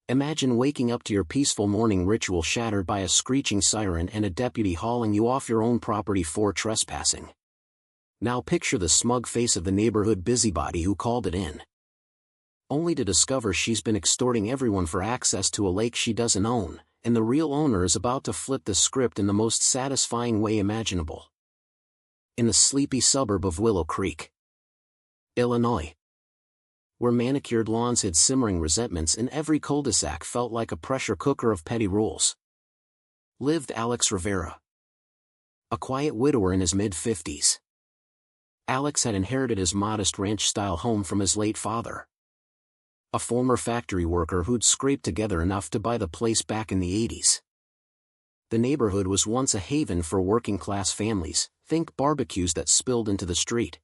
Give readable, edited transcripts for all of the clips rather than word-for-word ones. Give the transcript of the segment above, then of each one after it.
Imagine waking up to your peaceful morning ritual shattered by a screeching siren and a deputy hauling you off your own property for trespassing. Now picture the smug face of the neighborhood busybody who called it in. Only to discover she's been extorting everyone for access to a lake she doesn't own, and the real owner is about to flip the script in the most satisfying way imaginable. In the sleepy suburb of Willow Creek, Illinois, where manicured lawns hid simmering resentments and every cul-de-sac felt like a pressure cooker of petty rules, lived Alex Rivera, a quiet widower in his mid-50s. Alex had inherited his modest ranch-style home from his late father, a former factory worker who'd scraped together enough to buy the place back in the 80s. The neighborhood was once a haven for working-class families, think barbecues that spilled into the street,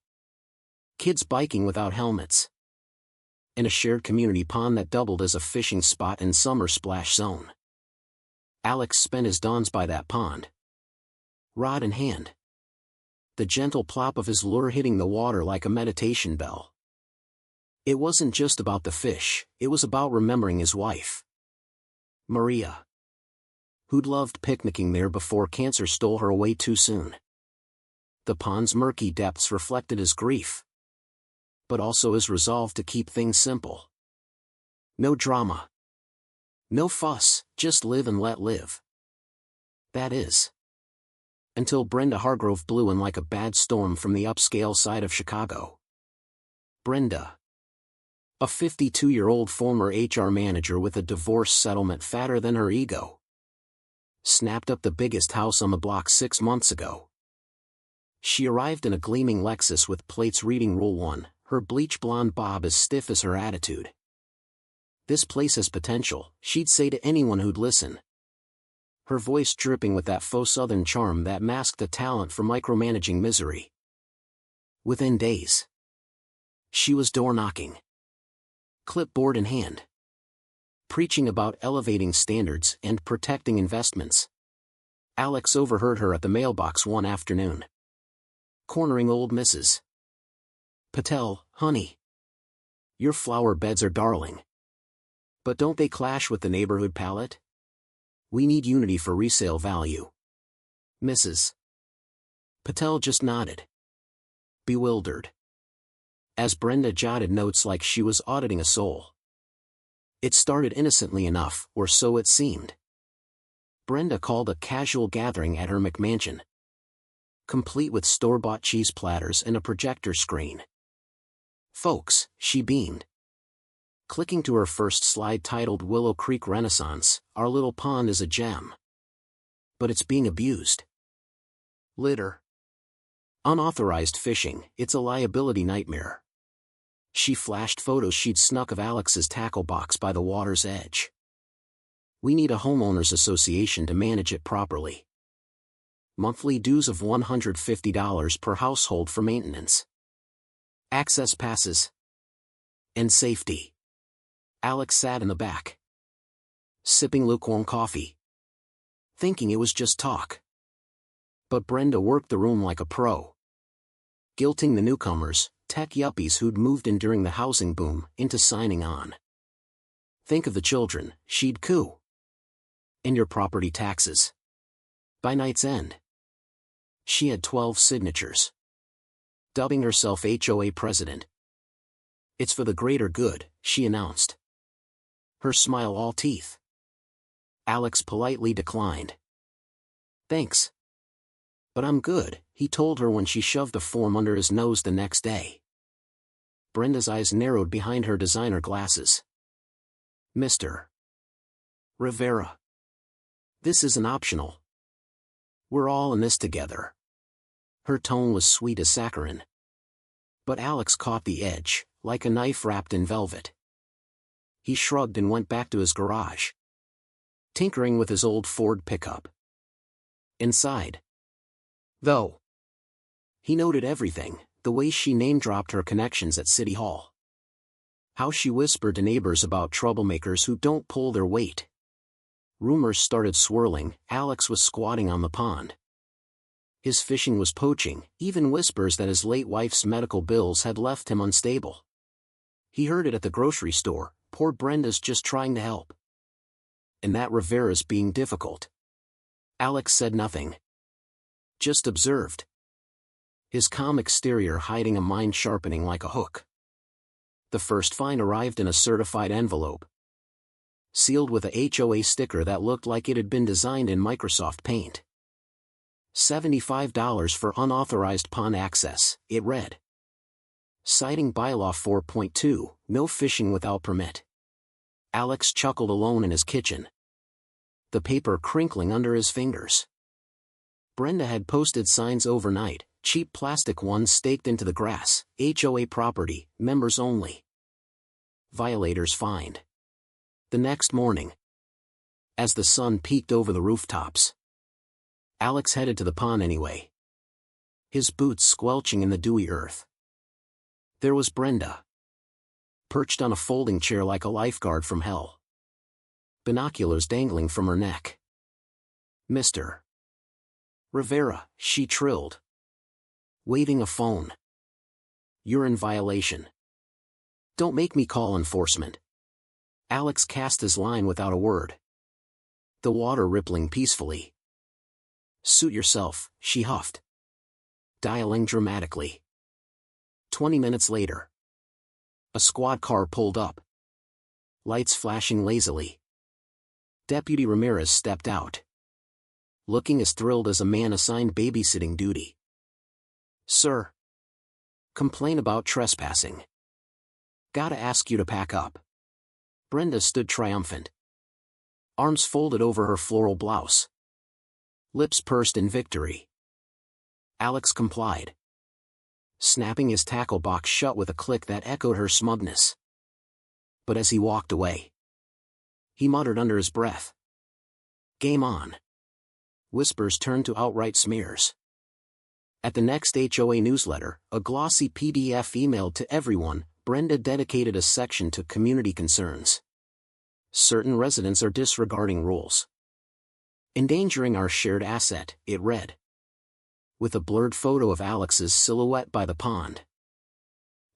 kids biking without helmets, and a shared community pond that doubled as a fishing spot and summer splash zone. Alex spent his dawns by that pond, rod in hand, the gentle plop of his lure hitting the water like a meditation bell. It wasn't just about the fish, it was about remembering his wife, Maria, who'd loved picnicking there before cancer stole her away too soon. The pond's murky depths reflected his grief, but also his resolve to keep things simple. No drama, no fuss, just live and let live. That is, until Brenda Hargrove blew in like a bad storm from the upscale side of Chicago. Brenda, a 52-year-old former HR manager with a divorce settlement fatter than her ego, snapped up the biggest house on the block 6 months ago. She arrived in a gleaming Lexus with plates reading Rule 1, her bleach blonde bob as stiff as her attitude. "This place has potential," she'd say to anyone who'd listen, her voice dripping with that faux southern charm that masked a talent for micromanaging misery. Within days, she was door-knocking, clipboard in hand, preaching about elevating standards and protecting investments. Alex overheard her at the mailbox one afternoon, cornering old Mrs. Patel. "Honey, your flower beds are darling, but don't they clash with the neighborhood palette? We need unity for resale value." Mrs. Patel just nodded, bewildered, as Brenda jotted notes like she was auditing a soul. It started innocently enough, or so it seemed. Brenda called a casual gathering at her McMansion, complete with store-bought cheese platters and a projector screen. "Folks," she beamed, clicking to her first slide titled "Willow Creek Renaissance, our little pond is a gem. But it's being abused. Litter. Unauthorized fishing, it's a liability nightmare." She flashed photos she'd snuck of Alex's tackle box by the water's edge. "We need a homeowners association to manage it properly. Monthly dues of $150 per household for maintenance. Access passes. And safety." Alex sat in the back, sipping lukewarm coffee, thinking it was just talk. But Brenda worked the room like a pro, guilting the newcomers, tech yuppies who'd moved in during the housing boom, into signing on. "Think of the children," she'd coo. "And your property taxes. By night's end." She had 12 signatures, dubbing herself HOA president. "It's for the greater good," she announced, her smile all teeth. Alex politely declined. "Thanks, but I'm good," he told her when she shoved a form under his nose the next day. Brenda's eyes narrowed behind her designer glasses. "Mr. Rivera, this isn't optional. We're all in this together." Her tone was sweet as saccharin. But Alex caught the edge, like a knife wrapped in velvet. He shrugged and went back to his garage, tinkering with his old Ford pickup. Inside, though, he noted everything: the way she name-dropped her connections at City Hall, how she whispered to neighbors about troublemakers who don't pull their weight. Rumors started swirling. Alex was squatting on the pond. His fishing was poaching, even whispers that his late wife's medical bills had left him unstable. He heard it at the grocery store: "Poor Brenda's just trying to help." and that Rivera's being difficult. Alex said nothing. Just observed. His calm exterior hiding a mind sharpening like a hook. The first fine arrived in a certified envelope, sealed with a HOA sticker that looked like it had been designed in Microsoft Paint. $75 for unauthorized pawn access, it read. Citing Bylaw 4.2, no fishing without permit. Alex chuckled alone in his kitchen, the paper crinkling under his fingers. Brenda had posted signs overnight, cheap plastic ones staked into the grass, HOA property, members only. Violators fined. The next morning, as the sun peeked over the rooftops, Alex headed to the pond anyway, his boots squelching in the dewy earth. There was Brenda, perched on a folding chair like a lifeguard from hell, binoculars dangling from her neck. "Mr. Rivera," she trilled, waving a phone. "You're in violation. Don't make me call enforcement." Alex cast his line without a word, the water rippling peacefully. "Suit yourself," she huffed, dialing dramatically. 20 minutes later, a squad car pulled up, lights flashing lazily. Deputy Ramirez stepped out, looking as thrilled as a man assigned babysitting duty. "Sir. Complain about trespassing. Gotta ask you to pack up." Brenda stood triumphant, arms folded over her floral blouse, lips pursed in victory. Alex complied, snapping his tackle box shut with a click that echoed her smugness. But as he walked away, he muttered under his breath, "Game on." Whispers turned to outright smears. At the next HOA newsletter, a glossy PDF emailed to everyone, Brenda dedicated a section to community concerns. "Certain residents are disregarding rules, endangering our shared asset," it read, with a blurred photo of Alex's silhouette by the pond.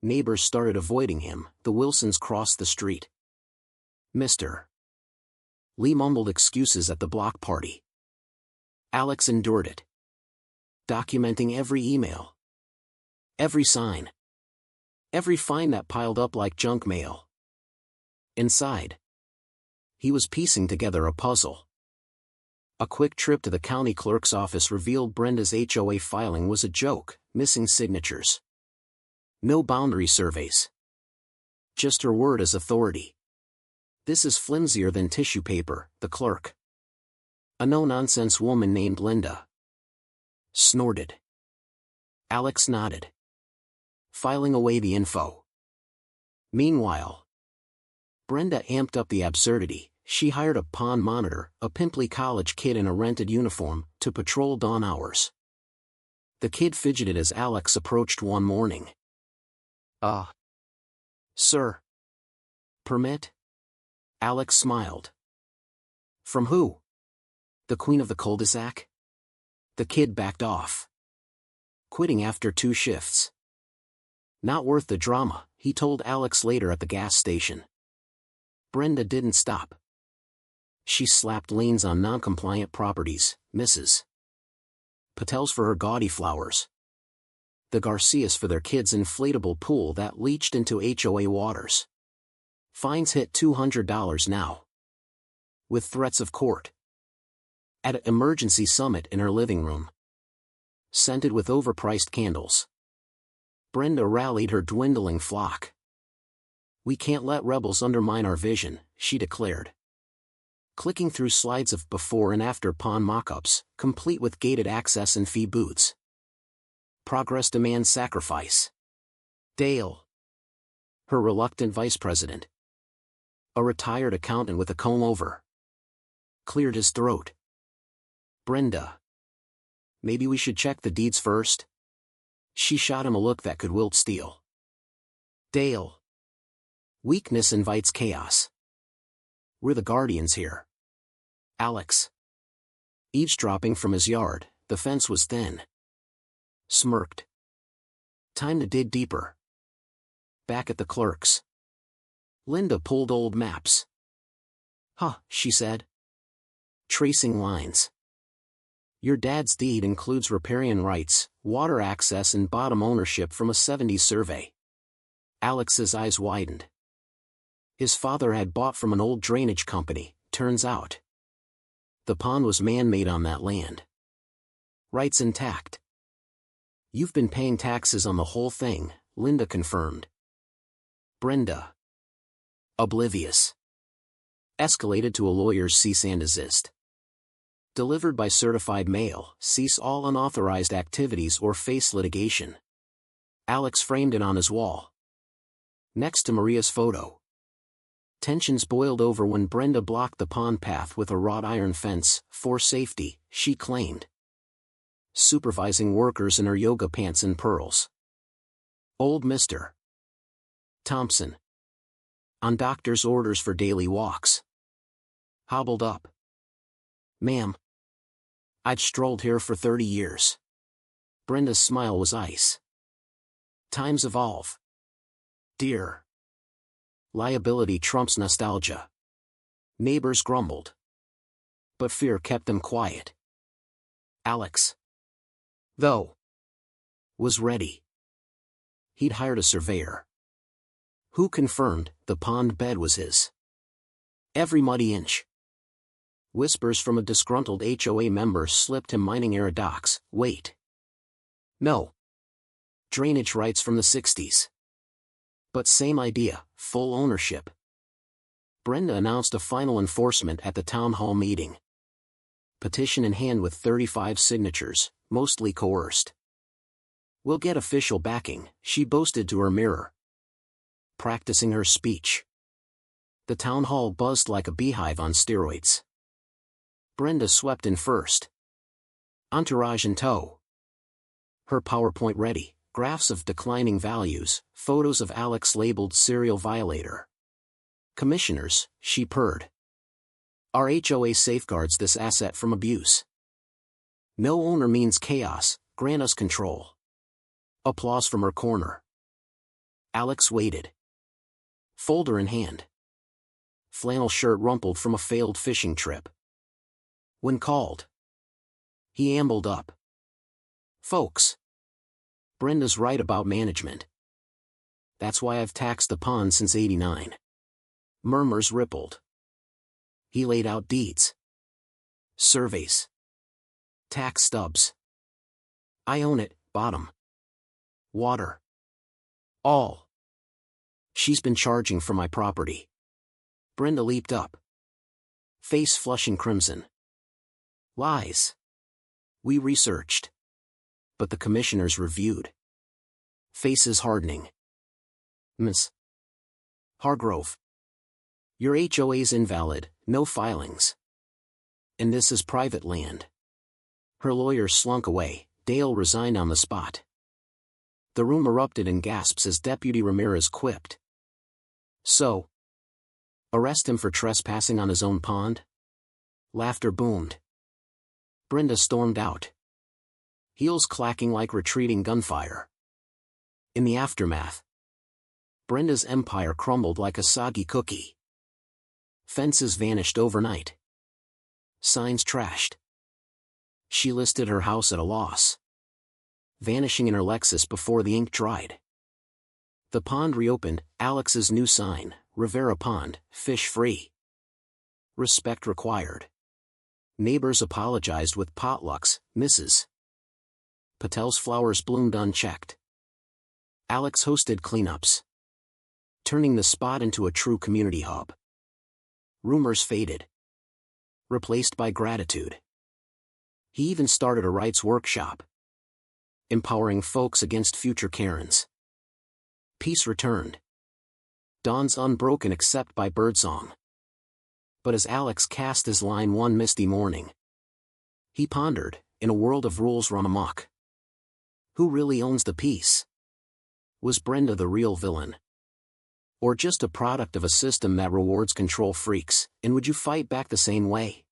Neighbors started avoiding him, the Wilsons crossed the street. Mr. Lee mumbled excuses at the block party. Alex endured it, documenting every email, every sign, every fine that piled up like junk mail. Inside, he was piecing together a puzzle. A quick trip to the county clerk's office revealed Brenda's HOA filing was a joke, missing signatures. No boundary surveys. Just her word as authority. "This is flimsier than tissue paper," the clerk, a no-nonsense woman named Linda, snorted. Alex nodded, filing away the info. Meanwhile, Brenda amped up the absurdity. She hired a pond monitor, a pimply college kid in a rented uniform, to patrol dawn hours. The kid fidgeted as Alex approached one morning. Sir. Permit?" Alex smiled. "From who? The queen of the cul-de-sac?" The kid backed off, quitting after 2 shifts. "Not worth the drama," he told Alex later at the gas station. Brenda didn't stop. She slapped liens on non-compliant properties, Mrs. Patel's for her gaudy flowers, the Garcias for their kids' inflatable pool that leached into HOA waters. Fines hit $200 now, with threats of court. At an emergency summit in her living room, scented with overpriced candles, Brenda rallied her dwindling flock. "We can't let rebels undermine our vision," she declared, clicking through slides of before and after pond mock-ups, complete with gated access and fee booths. "Progress demands sacrifice." Dale, her reluctant vice president, a retired accountant with a comb-over, cleared his throat. "Brenda, maybe we should check the deeds first?" She shot him a look that could wilt steel. Dale, weakness invites chaos. We're the guardians here. Alex, eavesdropping from his yard, the fence was thin, smirked. Time to dig deeper. Back at the clerk's, Linda pulled old maps. "Huh," she said. Tracing lines. Your dad's deed includes riparian rights, water access and bottom ownership from a '70s survey. Alex's eyes widened. His father had bought from an old drainage company, turns out. The pond was man-made on that land. Rights intact. You've been paying taxes on the whole thing, Linda confirmed. Brenda, oblivious, escalated to a lawyer's cease and desist. Delivered by certified mail, cease all unauthorized activities or face litigation. Alex framed it on his wall, next to Maria's photo. Tensions boiled over when Brenda blocked the pond path with a wrought iron fence, for safety, she claimed. Supervising workers in her yoga pants and pearls. Old Mr. Thompson, on doctor's orders for daily walks, hobbled up. Ma'am, I've strolled here for 30 years. Brenda's smile was ice. Times evolve, dear. Liability trumps nostalgia. Neighbors grumbled, but fear kept them quiet. Alex, though, was ready. He'd hired a surveyor, who confirmed the pond bed was his. Every muddy inch. Whispers from a disgruntled HOA member slipped him mining aerodocs. Wait. No. Drainage rights from the '60s. But same idea, full ownership. Brenda announced a final enforcement at the town hall meeting. Petition in hand with 35 signatures, mostly coerced. We'll get official backing, she boasted to her mirror. Practicing her speech. The town hall buzzed like a beehive on steroids. Brenda swept in first. Entourage in tow. Her PowerPoint ready, graphs of declining values, photos of Alex labeled serial violator. Commissioners, she purred. Our HOA safeguards this asset from abuse. No owner means chaos, grant us control. Applause from her corner. Alex waited. Folder in hand. Flannel shirt rumpled from a failed fishing trip. When called, he ambled up. Folks, Brenda's right about management. That's why I've taxed the pond since '89. Murmurs rippled. He laid out deeds, surveys, tax stubs. I own it, bottom, water, all. She's been charging for my property. Brenda leaped up, face flushing crimson. Lies. We researched. But the commissioners reviewed. Faces hardening. Miss Hargrove. Your HOA's invalid, no filings. And this is private land. Her lawyer slunk away, Dale resigned on the spot. The room erupted in gasps as Deputy Ramirez quipped. So? Arrest him for trespassing on his own pond? Laughter boomed. Brenda stormed out. Heels clacking like retreating gunfire. In the aftermath, Brenda's empire crumbled like a soggy cookie. Fences vanished overnight. Signs trashed. She listed her house at a loss, vanishing in her Lexus before the ink dried. The pond reopened, Alex's new sign, Rivera Pond, fish free. Respect required. Neighbors apologized with potlucks, Mrs. Patel's flowers bloomed unchecked. Alex hosted cleanups, turning the spot into a true community hub. Rumors faded, replaced by gratitude. He even started a rights workshop, empowering folks against future Karens. Peace returned. Dawn's unbroken except by birdsong. But as Alex cast his line one misty morning, he pondered, in a world of rules run amok, who really owns the peace? Was Brenda the real villain? Or just a product of a system that rewards control freaks, and would you fight back the same way?